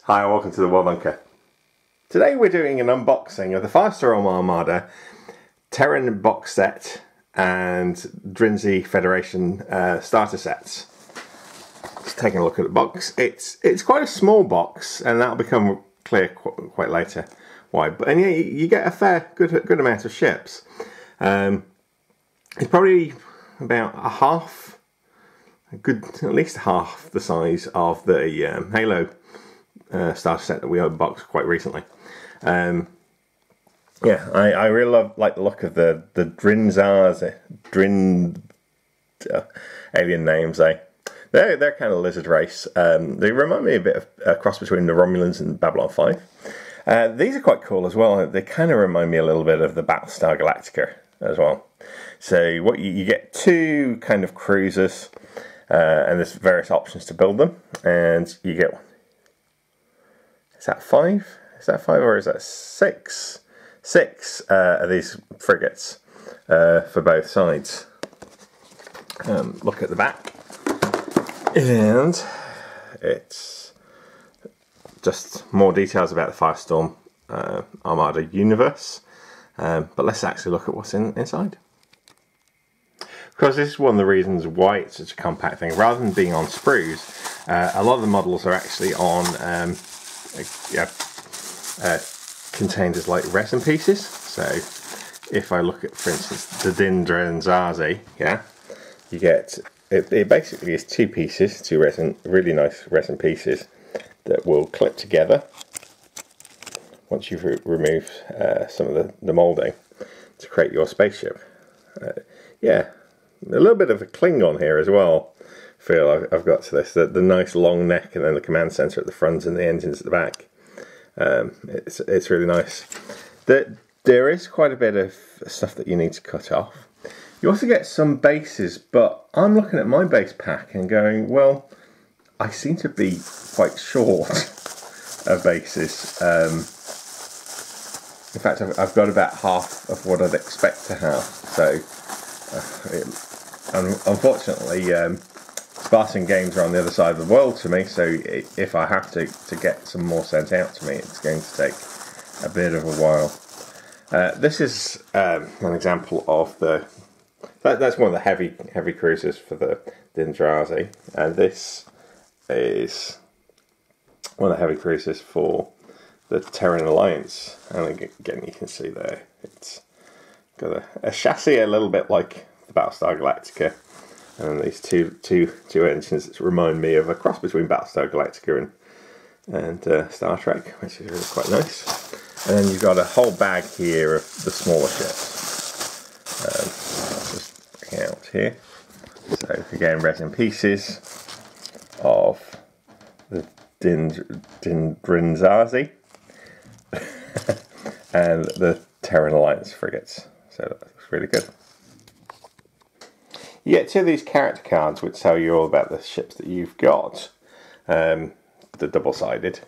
Hi, and welcome to the World Bunker. Today we're doing an unboxing of the Firestorm Armada Terran box set and Dindrenzi Federation starter sets. Just taking a look at the box. It's quite a small box, and that'll become clear quite later why. But yeah, you get a good amount of ships. It's probably about at least half the size of the Halo starter set that we unboxed quite recently. Yeah, I really like the look of the Dindrenzi. Alien names, eh? They're kind of lizard race. They remind me a bit of a cross between the Romulans and Babylon 5. These are quite cool as well. They kind of remind me a little bit of the Battlestar Galactica as well. So what you get two kind of cruisers, and there's various options to build them, and you get, is that five? Is that five or is that six? Six of these frigates for both sides. Look at the back, and it's just more details about the Firestorm Armada universe. But let's actually look at what's inside. Because this is one of the reasons why it's such a compact thing. Rather than being on sprues, a lot of the models are actually on contained as like resin pieces. So if I look at, for instance, the Dindrenzi, yeah, you get it basically is two really nice resin pieces that will clip together once you've removed some of the moulding to create your spaceship. Yeah, a little bit of a cling on here as well. Feel I've got to this, the nice long neck, and then the command center at the front and the engines at the back. It's really nice. There is quite a bit of stuff that you need to cut off. You also get some bases, but I'm looking at my base pack and going, well, I seem to be quite short of bases. In fact, I've got about half of what I'd expect to have. So, unfortunately, Spartan games are on the other side of the world to me. So, if I have to get some more sent out to me, it's going to take a bit of a while. This is an example of that's one of the heavy cruisers for the Dindrenzi, and this is one of the heavy cruisers for the Terran Alliance. And again, you can see there it's got a chassis a little bit like the Battlestar Galactica, and these two engines that remind me of a cross between Battlestar Galactica and Star Trek, which is really quite nice. And then you've got a whole bag here of the smaller ships. Just bring out here. So again, resin pieces of the Dindrenzi and the Terran Alliance frigates. So that looks really good. You get two of these character cards which tell you all about the ships that you've got. The double-sided.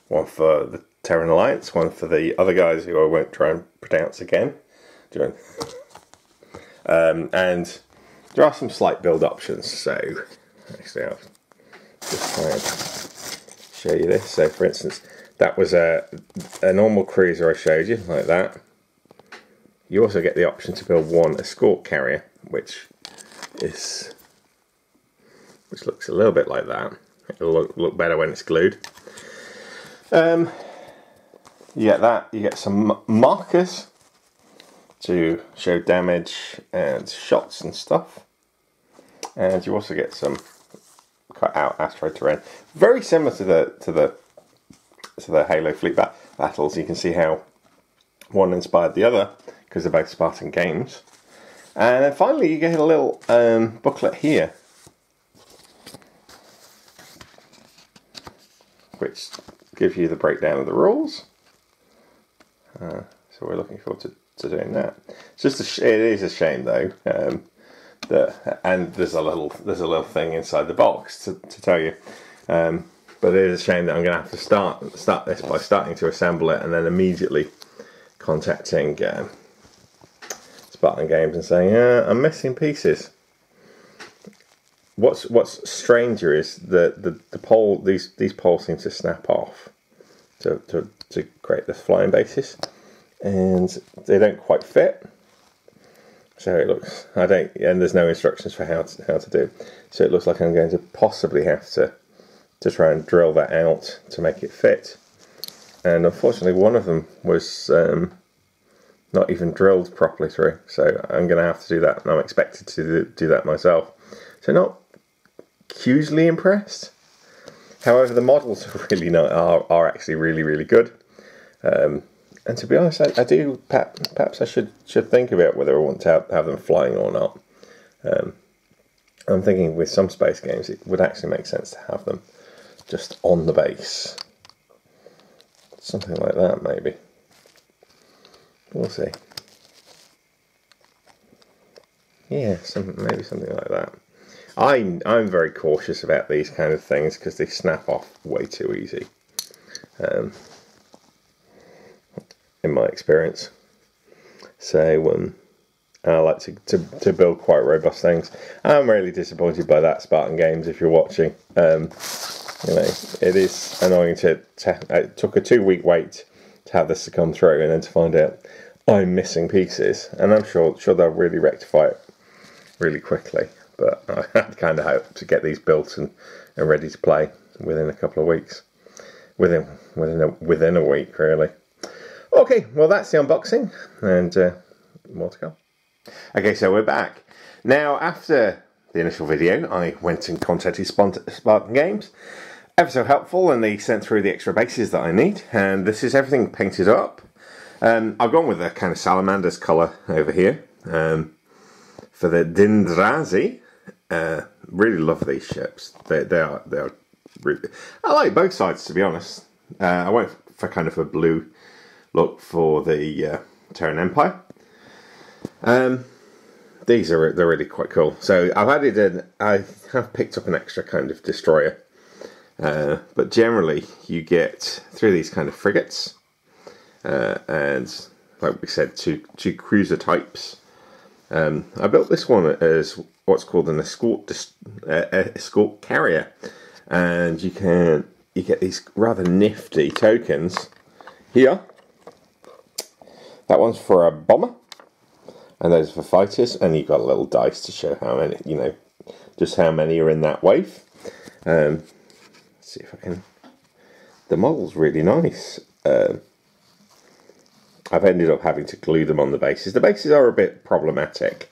One for the Terran Alliance, one for the other guys who I won't try and pronounce again. And there are some slight build options, so actually I'll just try and show you this. So for instance, that was a normal cruiser I showed you, like that. You also get the option to build one escort carrier, which looks a little bit like that. It'll look better when it's glued. You get that. You get some markers to show damage and shots and stuff, and you also get some cut out asteroid terrain, very similar to the Halo fleet battles. You can see how one inspired the other because they're both Spartan games. And then finally, you get a little booklet here, which gives you the breakdown of the rules. So we're looking forward to doing that. It is a shame though, and there's a little thing inside the box to tell you. But it is a shame that I'm going to have to start this by starting to assemble it and then immediately contacting Spartan Games and saying, I'm missing pieces. what's stranger is the pole. These poles seem to snap off to create this flying basis, and they don't quite fit. So it looks, and there's no instructions for how to do. So it looks like I'm going to possibly have to try and drill that out to make it fit. And unfortunately, one of them was not even drilled properly through. So I'm going to have to do that, and I'm expected to do that myself. So not hugely impressed. However, the models are actually really good. And to be honest, I do. Perhaps I should think about whether I want to have them flying or not. I'm thinking with some space games, it would actually make sense to have them just on the base, something like that, maybe. We'll see. Yeah, maybe something like that. I'm very cautious about these kind of things because they snap off way too easy. In my experience, so I like to build quite robust things. I'm really disappointed by that, Spartan Games. If you're watching, you know, it is annoying it took a 2-week wait to have this to come through, and then to find out I'm missing pieces. And I'm sure they'll really rectify it really quickly. But I kind of hope to get these built and ready to play within a couple of weeks, within a week, really. Okay, well that's the unboxing, and more to come. Okay, so we're back. Now, after the initial video, I went and contacted Spartan Games. Ever so helpful, and they sent through the extra bases that I need, and this is everything painted up. I've gone with a kind of salamander's colour over here for the Dindrenzi. Really love these ships. They are really. I like both sides, to be honest. I went for kind of a blue look for the Terran Empire. They're really quite cool. So I have picked up an extra kind of destroyer, but generally you get through these kind of frigates, and like we said, two cruiser types. I built this one as what's called an escort carrier, and you get these rather nifty tokens here. That one's for a bomber, and those are for fighters, and you've got a little dice to show how many, just how many are in that wave. Let's see if I can. The model's really nice. I've ended up having to glue them on the bases. The bases are a bit problematic,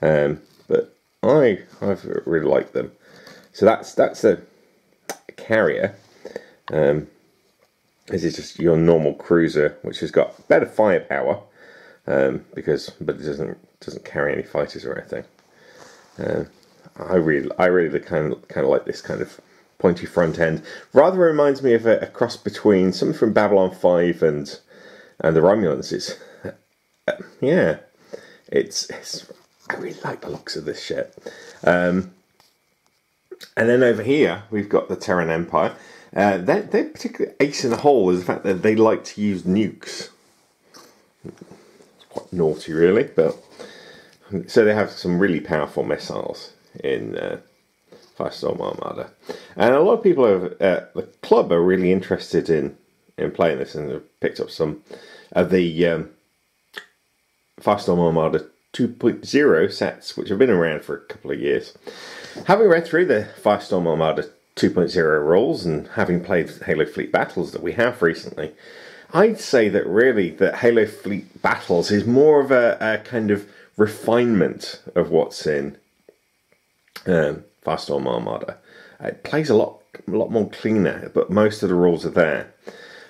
but I've really liked them. So that's a carrier. This is just your normal cruiser, which has got better firepower, but it doesn't carry any fighters or anything. I really kind of like this kind of pointy front end. Rather reminds me of a cross between something from Babylon 5 and the Romulans. Yeah, it's I really like the looks of this ship. And then over here we've got the Terran Empire. They're particularly ace in the hole is the fact that they like to use nukes. It's quite naughty, really, but so they have some really powerful missiles in Firestorm Armada, and a lot of people at the club are really interested in playing this, and have picked up some of the Firestorm Armada 2.0 sets, which have been around for a couple of years. Having read through the Firestorm Armada 2.0 rules and having played Halo Fleet Battles that we have recently, I'd say that really that Halo Fleet Battles is more of a kind of refinement of what's in Firestorm Armada. It plays a lot more cleaner, but most of the rules are there.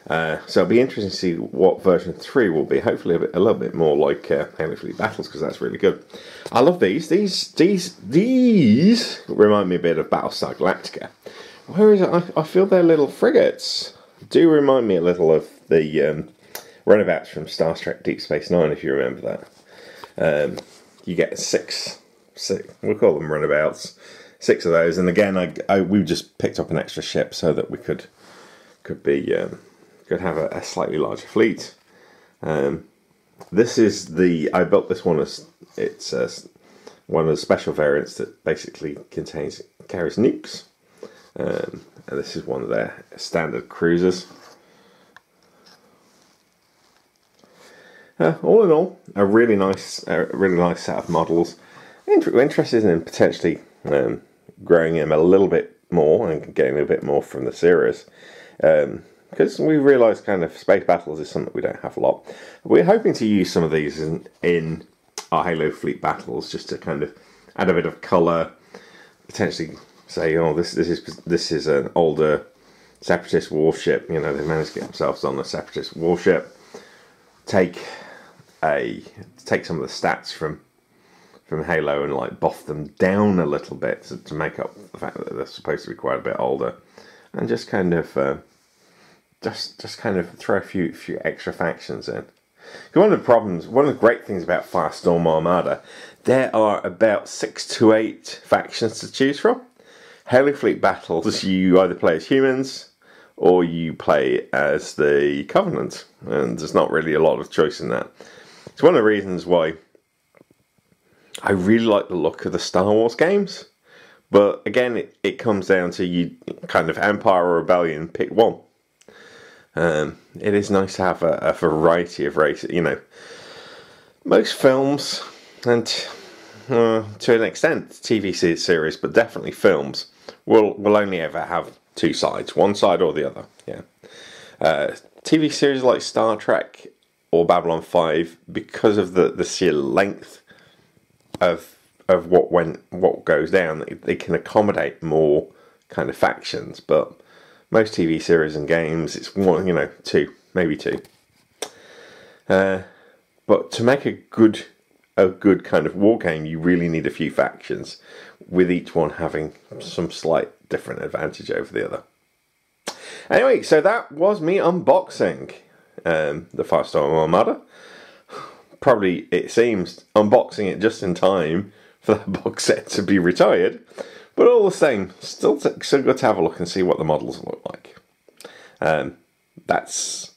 So it'll be interesting to see what version 3 will be. Hopefully a little bit more like Halo Fleet Battles, because that's really good. I love these. These remind me a bit of Battlestar Galactica. Where is it? I feel they're little frigates. Do remind me a little of the runabouts from Star Trek Deep Space Nine, if you remember that. You get six. We'll call them runabouts. 6 of those, and again, we just picked up an extra ship so that we could have a slightly larger fleet. This is I built this one as it's one of the special variants that basically carries nukes. And this is one of their standard cruisers. All in all, a really nice set of models. We're interested in potentially growing him a little bit more and getting a bit more from the series, because we realise kind of space battles is something we don't have a lot. We're hoping to use some of these in our Halo fleet battles, just to kind of add a bit of colour, potentially say, oh, this is an older Separatist warship. You know, they managed to get themselves on a Separatist warship. Take some of the stats from Halo and like buff them down a little bit to make up the fact that they're supposed to be quite a bit older, and just kind of just kind of throw a few extra factions in. One of the great things about Firestorm Armada, there are about 6 to 8 factions to choose from. Halo fleet battles, you either play as humans or you play as the Covenant, and there's not really a lot of choice in that. It's one of the reasons why I really like the look of the Star Wars games, but again, it comes down to you kind of Empire or Rebellion, pick one. It is nice to have a variety of races. You know, most films, and to an extent TV series, but definitely films, will only ever have two sides, one side or the other. Yeah, TV series like Star Trek or Babylon 5, because of the sheer length of what goes down, they can accommodate more kind of factions. But most TV series and games, it's one, two, maybe two. But to make a good kind of war game, you really need a few factions, with each one having some slight different advantage over the other. Anyway, so that was me unboxing the Firestorm Armada. Probably, it seems, unboxing it just in time for that box set to be retired. But all the same, still good to have a look and see what the models look like. That's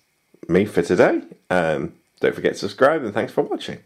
me for today. Don't forget to subscribe, and thanks for watching.